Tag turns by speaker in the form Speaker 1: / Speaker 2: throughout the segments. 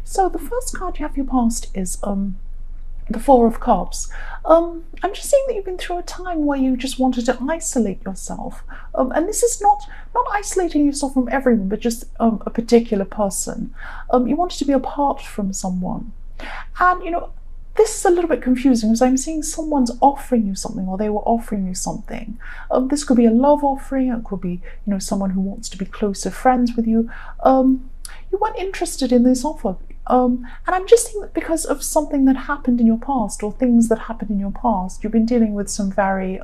Speaker 1: So the first card you have for your past is the Four of Cups. I'm just seeing that you've been through a time where you just wanted to isolate yourself, and this is not isolating yourself from everyone, but just a particular person. You wanted to be apart from someone, and this is a little bit confusing because I'm seeing someone's offering you something, or they were offering you something. This could be a love offering. It could be someone who wants to be closer friends with you. You weren't interested in this offer. And I'm just seeing that because of something that happened in your past, or things that happened in your past, you've been dealing with some very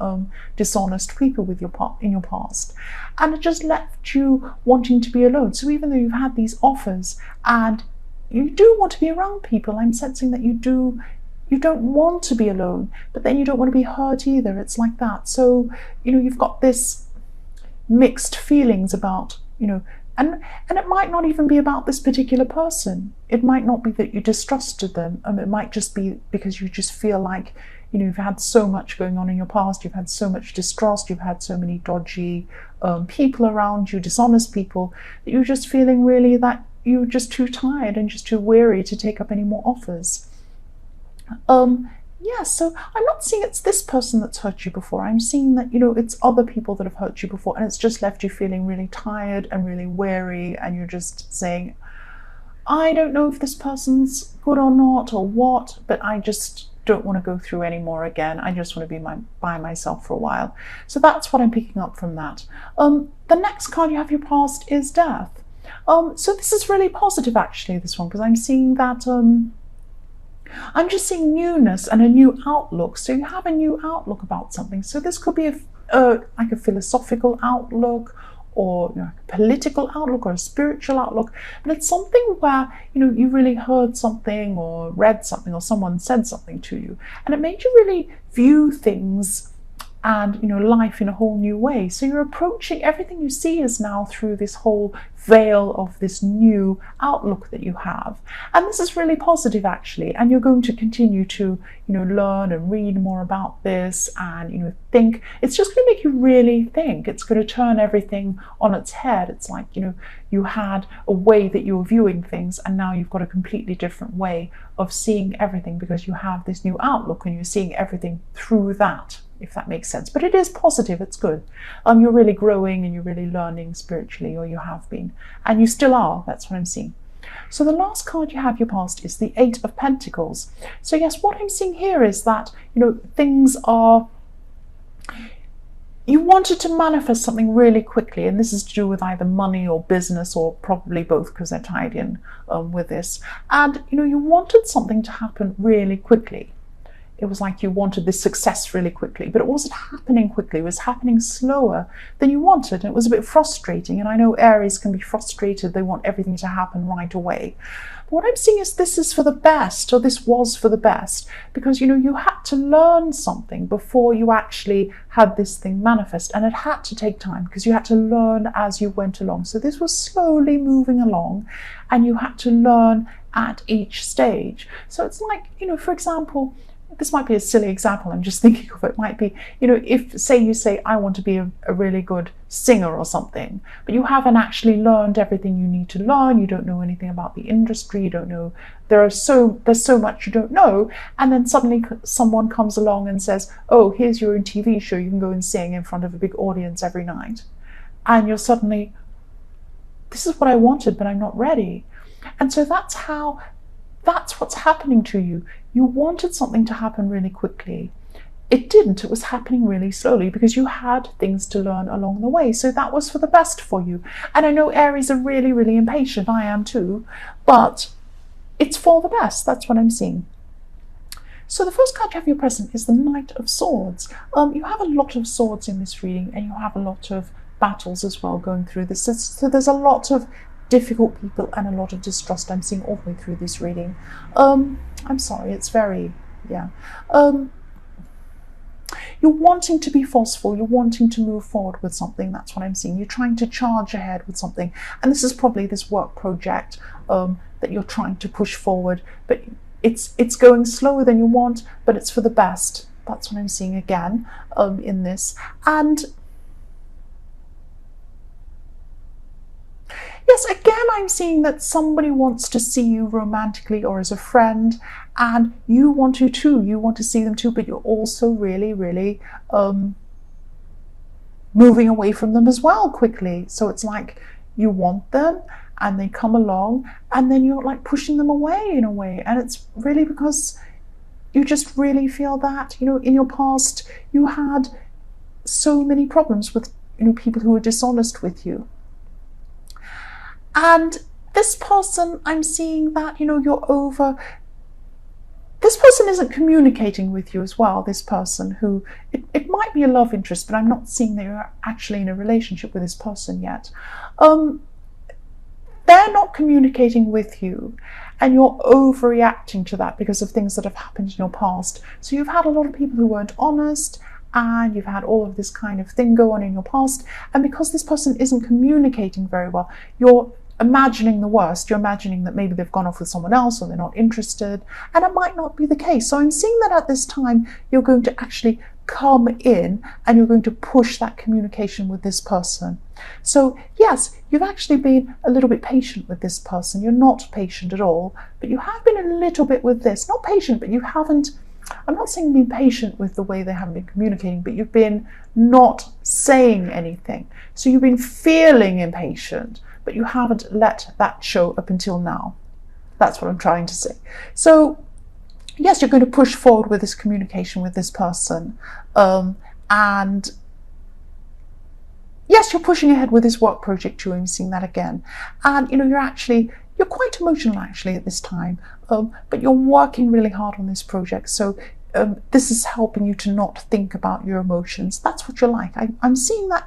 Speaker 1: dishonest people with in your past, and it just left you wanting to be alone. So even though you've had these offers and you do want to be around people, I'm sensing that you don't want to be alone, but then you don't want to be hurt either. It's like that. So you've got this mixed feelings about and it might not even be about this particular person. It might not be that you distrusted them. It might just be because you just feel like you've had so much going on in your past. You've had so much distrust. You've had so many dodgy people around you, dishonest people, that you're just feeling really that you're just too tired and just too weary to take up any more offers. Yeah, so I'm not seeing it's this person that's hurt you before. I'm seeing that, it's other people that have hurt you before, and it's just left you feeling really tired and really weary, and you're just saying, I don't know if this person's good or not or what, but I just don't want to go through any more again. I just want to be by myself for a while. So that's what I'm picking up from that. The next card you have your past is death. So this is really positive, actually, this one, because I'm seeing that I'm just seeing newness and a new outlook. So you have a new outlook about something. So this could be like a philosophical outlook, or a political outlook, or a spiritual outlook. But it's something where you really heard something or read something, or someone said something to you, and it made you really view things and life in a whole new way. So you're approaching everything you see is now through this whole veil of this new outlook that you have, and this is really positive, actually. And you're going to continue to learn and read more about this, and think. It's just going to make you really think. It's going to turn everything on its head. It's like you had a way that you were viewing things, and now you've got a completely different way of seeing everything, because you have this new outlook and you're seeing everything through that, if that makes sense. But it is positive. It's good. You're really growing and you're really learning spiritually, or you have been, and you still are. That's what I'm seeing. So the last card you have your past is the Eight of Pentacles. So yes, what I'm seeing here is that things are, you wanted to manifest something really quickly, and this is to do with either money or business, or probably both, because they're tied in with this. And you wanted something to happen really quickly. It was like you wanted this success really quickly, but it wasn't happening quickly. It was happening slower than you wanted, and it was a bit frustrating. And I know Aries can be frustrated. They want everything to happen right away. But what I'm seeing is this is for the best, or this was for the best, because you had to learn something before you actually had this thing manifest, and it had to take time, because you had to learn as you went along. So this was slowly moving along, and you had to learn at each stage. So it's like, for example, this might be a silly example, I'm just thinking of it, might be, if you say, I want to be a really good singer or something, but you haven't actually learned everything you need to learn, you don't know anything about the industry, you don't know, there's so much you don't know, and then suddenly someone comes along and says, oh, here's your own TV show, you can go and sing in front of a big audience every night. And you're suddenly, this is what I wanted, but I'm not ready. And so that's what's happening to you. You wanted something to happen really quickly. It didn't. It was happening really slowly, because you had things to learn along the way. So that was for the best for you. And I know Aries are really, really impatient. I am too. But it's for the best. That's what I'm seeing. So the first card you have your present is the Knight of Swords. You have a lot of swords in this reading, and you have a lot of battles as well going through this. So there's a lot of difficult people and a lot of distrust I'm seeing all the way through this reading. I'm sorry, it's very, yeah. You're wanting to be forceful, you're wanting to move forward with something, that's what I'm seeing. You're trying to charge ahead with something, and this is probably this work project that you're trying to push forward, but it's going slower than you want, but it's for the best. That's what I'm seeing again in this. And Yes, again, I'm seeing that somebody wants to see you romantically or as a friend, and you want to too. You want to see them too, but you're also really, really moving away from them as well quickly. So it's like you want them and they come along, and then you're like pushing them away in a way. And it's really because you just really feel that, in your past, you had so many problems with, people who were dishonest with you. And this person, I'm seeing that, you're over. This person isn't communicating with you as well, this person who, it might be a love interest, but I'm not seeing that you're actually in a relationship with this person yet. They're not communicating with you, and you're overreacting to that because of things that have happened in your past. So you've had a lot of people who weren't honest, and you've had all of this kind of thing go on in your past, and because this person isn't communicating very well, you're imagining the worst. You're imagining that maybe they've gone off with someone else or they're not interested, and it might not be the case. So I'm seeing that at this time you're going to actually come in and you're going to push that communication with this person. So yes, you've actually been a little bit patient with this person. You're not patient at all, but you have been a little bit with this. Not patient, but you haven't, I'm not saying being patient with the way they haven't been communicating, but you've been not saying anything. So you've been feeling impatient, but you haven't let that show up until now. That's what I'm trying to say. So yes, you're going to push forward with this communication with this person. And yes, you're pushing ahead with this work project too. I'm seeing that again. And you're quite emotional actually at this time, but you're working really hard on this project. So this is helping you to not think about your emotions. That's what you're like. I'm seeing that,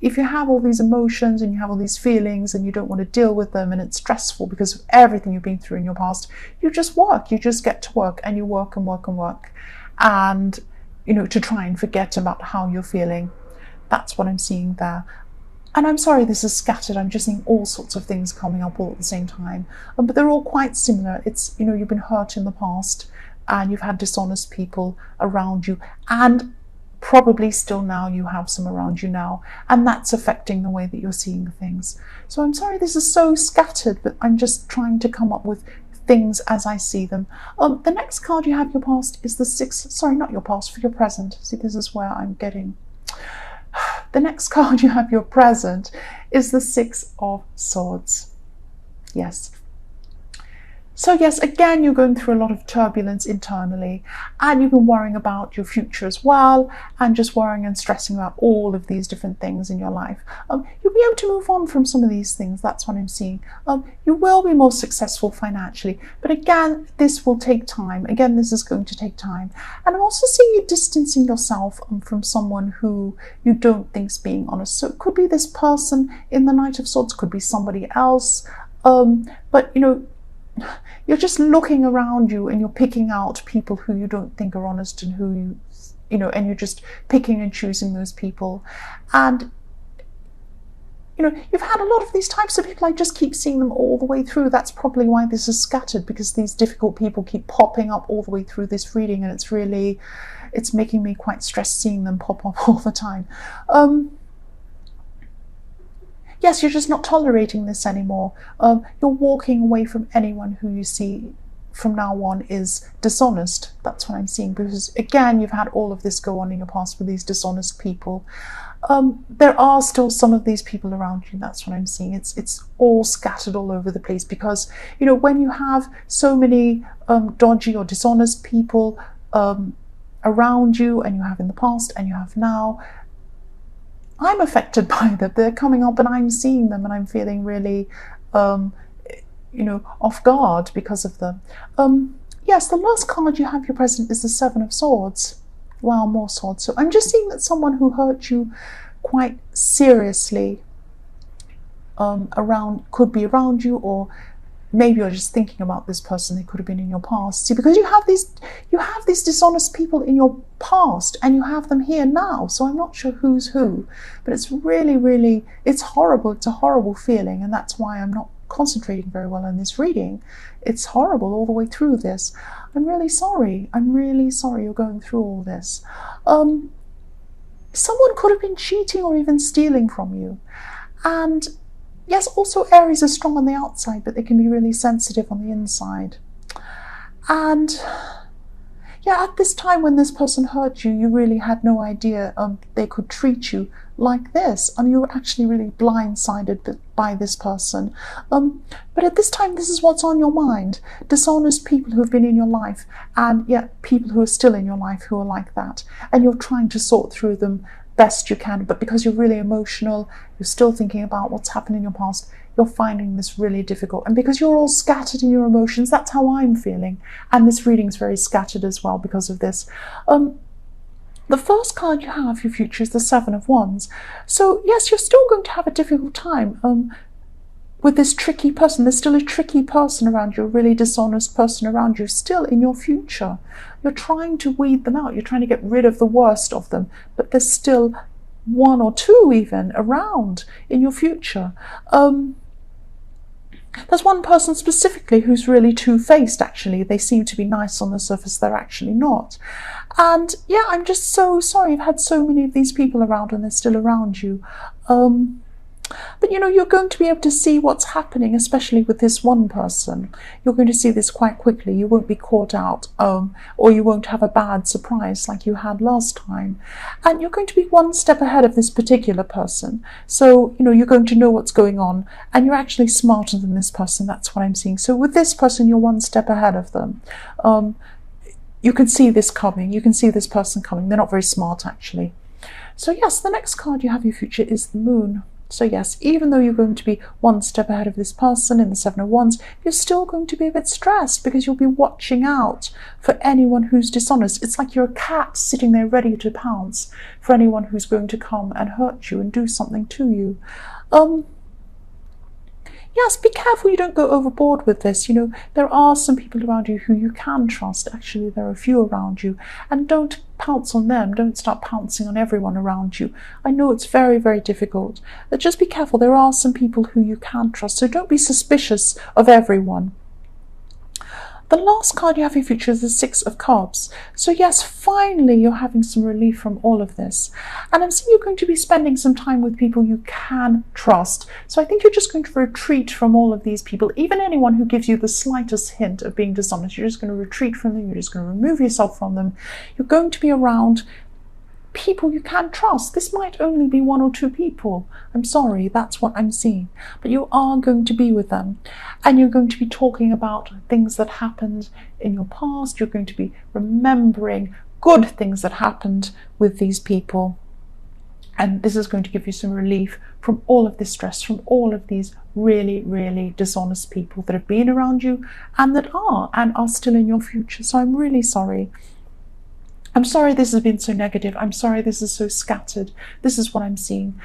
Speaker 1: if you have all these emotions and you have all these feelings and you don't want to deal with them and it's stressful because of everything you've been through in your past, you just work. You just get to work and you work and work and work. And, to try and forget about how you're feeling. That's what I'm seeing there. And I'm sorry this is scattered. I'm just seeing all sorts of things coming up all at the same time. But they're all quite similar. It's, you've been hurt in the past, and you've had dishonest people around you, and probably still now you have some around you now, and that's affecting the way that you're seeing things. So I'm sorry this is so scattered, but I'm just trying to come up with things as I see them. The next card you have, your past, is the not your past, for your present. See, this is where I'm getting. The next card you have, your present, is the Six of Swords. Yes. So yes, again, you're going through a lot of turbulence internally, and you've been worrying about your future as well, and just worrying and stressing about all of these different things in your life. You'll be able to move on from some of these things. That's what I'm seeing. You will be more successful financially, but again, this will take time. Again, this is going to take time. And I'm also seeing you distancing yourself from someone who you don't think's being honest. So it could be this person in the Knight of Swords, could be somebody else, but you're just looking around you and you're picking out people who you don't think are honest, and who and you're just picking and choosing those people. And you've had a lot of these types of people. I just keep seeing them all the way through. That's probably why this is scattered, because these difficult people keep popping up all the way through this reading, and it's making me quite stressed seeing them pop up all the time. Yes, you're just not tolerating this anymore. You're walking away from anyone who you see from now on is dishonest. That's what I'm seeing, because again, you've had all of this go on in your past with these dishonest people. There are still some of these people around you. That's what I'm seeing. It's all scattered all over the place, because when you have so many dodgy or dishonest people around you, and you have in the past and you have now, I'm affected by them. They're coming up and I'm seeing them, and I'm feeling really off guard because of them. Yes, the last card you have, your present, is the Seven of Swords. Wow, more swords. So I'm just seeing that someone who hurt you quite seriously could be around you, or maybe you're just thinking about this person. They could have been in your past. See, because you have these dishonest people in your past, and you have them here now. So I'm not sure who's who, but it's really, really, it's horrible. It's a horrible feeling, and that's why I'm not concentrating very well on this reading. It's horrible all the way through this. I'm really sorry. I'm really sorry you're going through all this. Someone could have been cheating or even stealing from you, and Yes, also Aries are strong on the outside, but they can be really sensitive on the inside. And yeah, at this time when this person hurt you, you really had no idea they could treat you like this, and you were actually really blindsided by this person. But at this time, this is what's on your mind. Dishonest people who have been in your life, and yet people who are still in your life who are like that, and you're trying to sort through them best you can, but because you're really emotional, you're still thinking about what's happened in your past, you're finding this really difficult. And because you're all scattered in your emotions, that's how I'm feeling. And this reading is very scattered as well because of this. The first card you have for your future is the Seven of Wands. So yes, you're still going to have a difficult time with this tricky person. There's still a tricky person around you, a really dishonest person around you, still in your future. You're trying to weed them out. You're trying to get rid of the worst of them, but there's still one or two even around in your future. There's one person specifically who's really two-faced, actually. They seem to be nice on the surface, they're actually not. And yeah, I'm just so sorry you've had so many of these people around and they're still around you. But you know, you're going to be able to see what's happening, especially with this one person. You're going to see this quite quickly. You won't be caught out, or you won't have a bad surprise like you had last time. And you're going to be one step ahead of this particular person. So, you know, you're going to know what's going on, and you're actually smarter than this person. That's what I'm seeing. So with this person, you're one step ahead of them. You can see this coming. You can see this person coming. They're not very smart, actually. So yes, the next card you have in your future is the Moon. So yes, even though you're going to be one step ahead of this person in the Seven of Wands, you're still going to be a bit stressed because you'll be watching out for anyone who's dishonest. It's like you're a cat sitting there ready to pounce for anyone who's going to come and hurt you and do something to you. Yes, be careful you don't go overboard with this. You know, there are some people around you who you can trust. Actually, there are a few around you. And don't pounce on them. Don't start pouncing on everyone around you. I know it's very, very difficult. But just be careful. There are some people who you can trust. So don't be suspicious of everyone. The last card you have in your future is the Six of Cups. So yes, finally you're having some relief from all of this. And I'm seeing you're going to be spending some time with people you can trust. So I think you're just going to retreat from all of these people, even anyone who gives you the slightest hint of being dishonest. You're just going to retreat from them. You're just going to remove yourself from them. You're going to be around people you can trust. This might only be one or two people. I'm sorry, that's what I'm seeing. But you are going to be with them. And you're going to be talking about things that happened in your past. You're going to be remembering good things that happened with these people. And this is going to give you some relief from all of this stress, from all of these really, really dishonest people that have been around you and that are still in your future. So I'm really sorry. I'm sorry this has been so negative. I'm sorry this is so scattered. This is what I'm seeing.